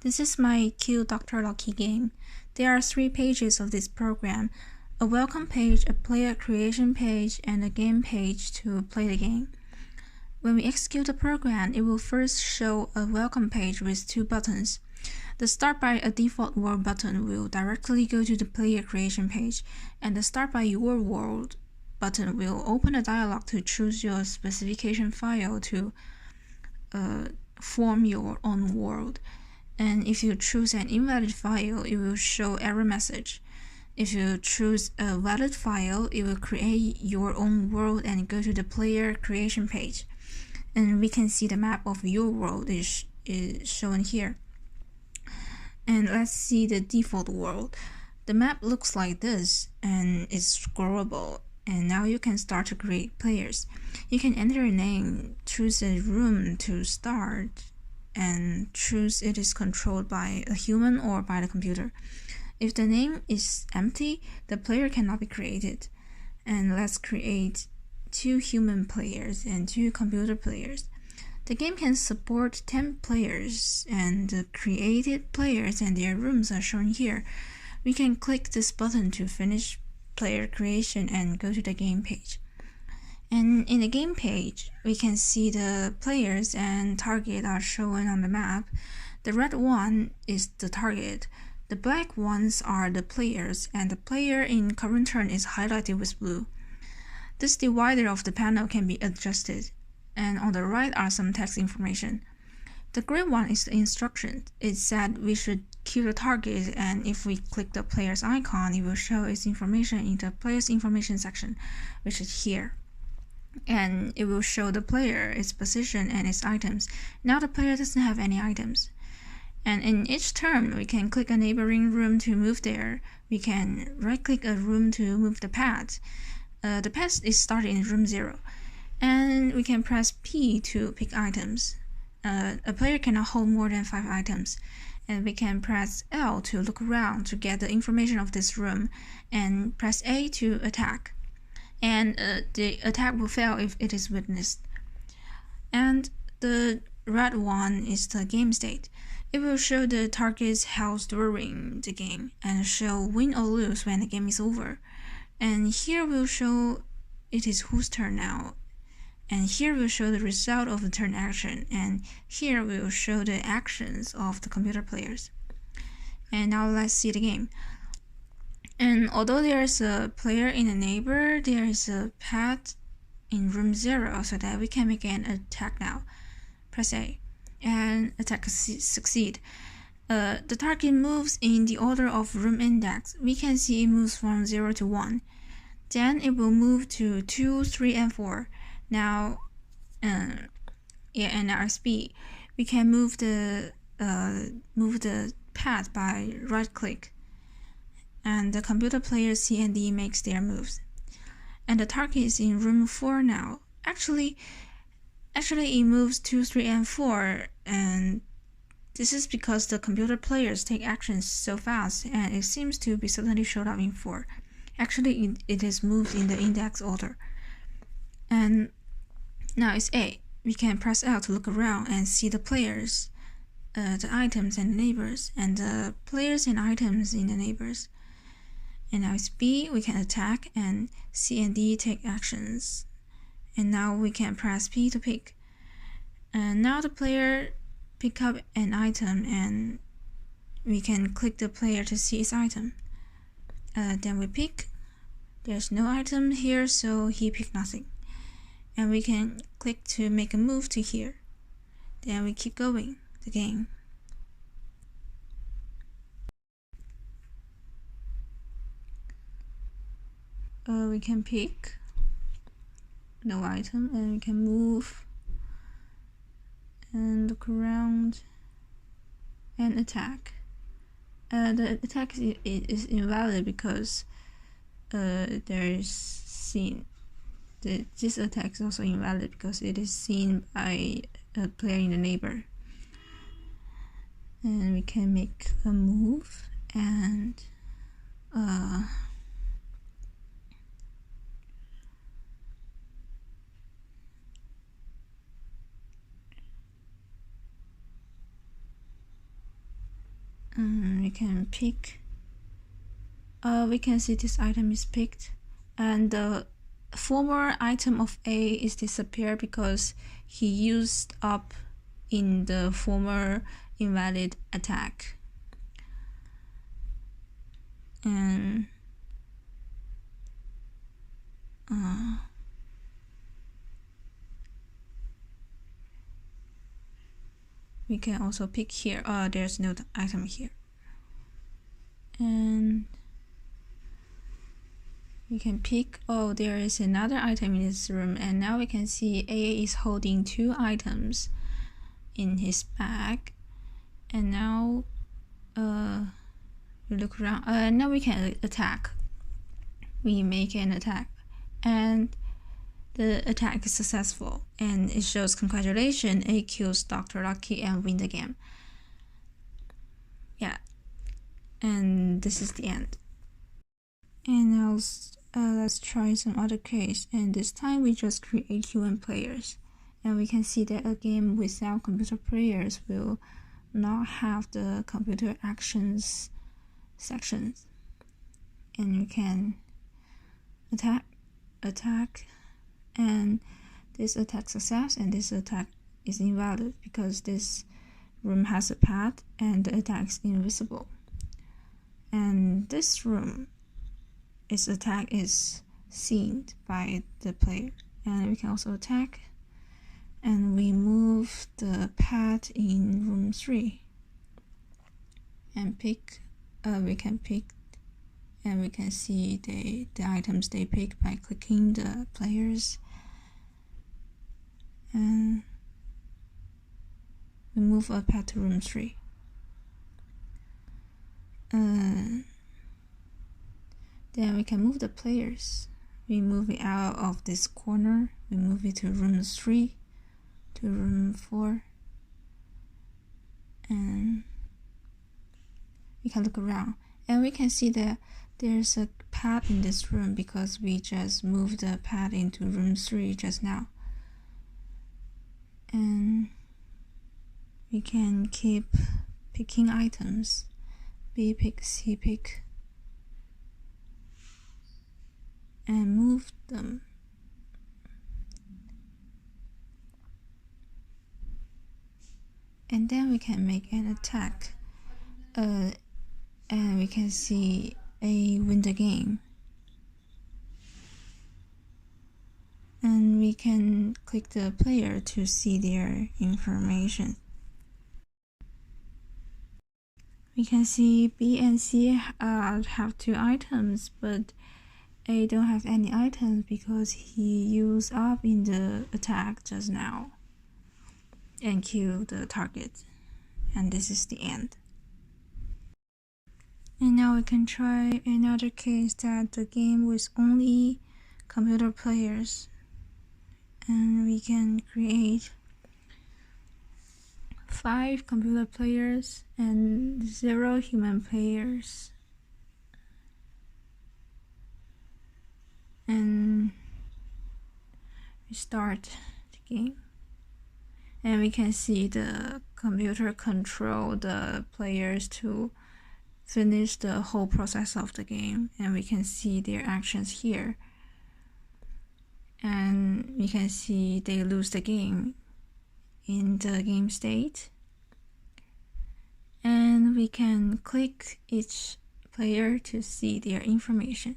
This is my Q Dr. Lucky game. There are 3 pages of this program: a welcome page, a player creation page, and a game page to play the game. When we execute the program, it will first show a welcome page with 2 buttons. The Start by a Default World button will directly go to the player creation page, and the Start by Your World button will open a dialog to choose your specification file to form your own world. And if you choose an invalid file, it will show error message. If you choose a valid file, it will create your own world and go to the player creation page. And we can see the map of your world is shown here. And let's see the default world. The map looks like this and is scrollable. And now you can start to create players. You can enter a name, choose a room to start, and choose it is controlled by a human or by the computer. If the name is empty, the player cannot be created. And let's create 2 human players and 2 computer players. The game can support 10 players, and the created players and their rooms are shown here. We can click this button to finish player creation and go to the game page. And in the game page, we can see the players and target are shown on the map. The red one is the target. The black ones are the players, and the player in current turn is highlighted with blue. This divider of the panel can be adjusted, and on the right are some text information. The gray one is the instruction. It said we should kill the target, and if we click the player's icon, it will show its information in the player's information section, which is here. And it will show the player, its position, and its items. Now the player doesn't have any items. And in each turn, we can click a neighboring room to move there. We can right-click a room to move the pad. The pad is started in room 0. And we can press P to pick items. A player cannot hold more than 5 items. And we can press L to look around to get the information of this room, and press A to attack. And the attack will fail if it is witnessed. And the red one is the game state. It will show the target's health during the game and show win or lose when the game is over. And here will show it is whose turn now. And here will show the result of the turn action, and here will show the actions of the computer players. And now let's see the game. And although there is a player in the neighbor, there is a pad in room 0, so that we can make an attack now. Press A, and attack succeed. The target moves in the order of room index. We can see it moves from 0 to 1. Then it will move to 2, 3, and 4. Now, in RSB, we can move the pad by right-click, and the computer player C and D makes their moves. And the target is in room 4 now. Actually, it moves 2, 3, and 4, and this is because the computer players take actions so fast, and it seems to be suddenly showed up in 4. Actually, it is moved in the index order. And now it's A. We can press L to look around and see the players, the items, and the neighbors, and the players and items in the neighbors. And now it's B. We can attack, and C and D take actions. And now we can press P to pick. And now the player pick up an item, and we can click the player to see its item. Then we pick. There's no item here, so he picked nothing. And we can click to make a move to here. Then we keep going the game. We can pick no item, and we can move and look around and attack. The attack is invalid because there is seen. This attack is also invalid because it is seen by a player in the neighbor. And we can make a move and we can pick. We can see this item is picked, and the former item of A is disappeared because he used up in the former invalid attack. And we can also pick here. There's no item here, and we can pick. There is another item in this room, and now we can see A is holding 2 items in his bag. And now we look around. Now we can attack. We make an attack, and the attack is successful, and it shows congratulations, A kills Dr. Lucky and win the game. Yeah, and this is the end. And now let's try some other case, and this time we just create human players, and we can see that a game without computer players will not have the computer actions sections, and you can attack, and this attack success and this attack is invalid because this room has a path and the attack is invisible, and this room, its attack is seen by the player. And we can also attack, and we move the path in room 3 and pick. We can pick, and we can see the items they pick by clicking the players, and we move a path to room 3. Then we can move the players. We move it out of this corner. We move it to room 3, to room 4, and we can look around, and we can see that there's a pad in this room because we just moved the pad into room 3 just now. And we can keep picking items. B pick, C pick, and move them. And then we can make an attack. And we can see A win the game. And we can click the player to see their information. We can see B and C have 2 items, but A don't have any items because he used up in the attack just now and killed the target. And this is the end. And now we can try another case that the game with only computer players, and we can create 5 computer players and 0 human players, and we start the game, and we can see the computer control the players to finish the whole process of the game, and we can see their actions here, and we can see they lose the game in the game state, and we can click each player to see their information.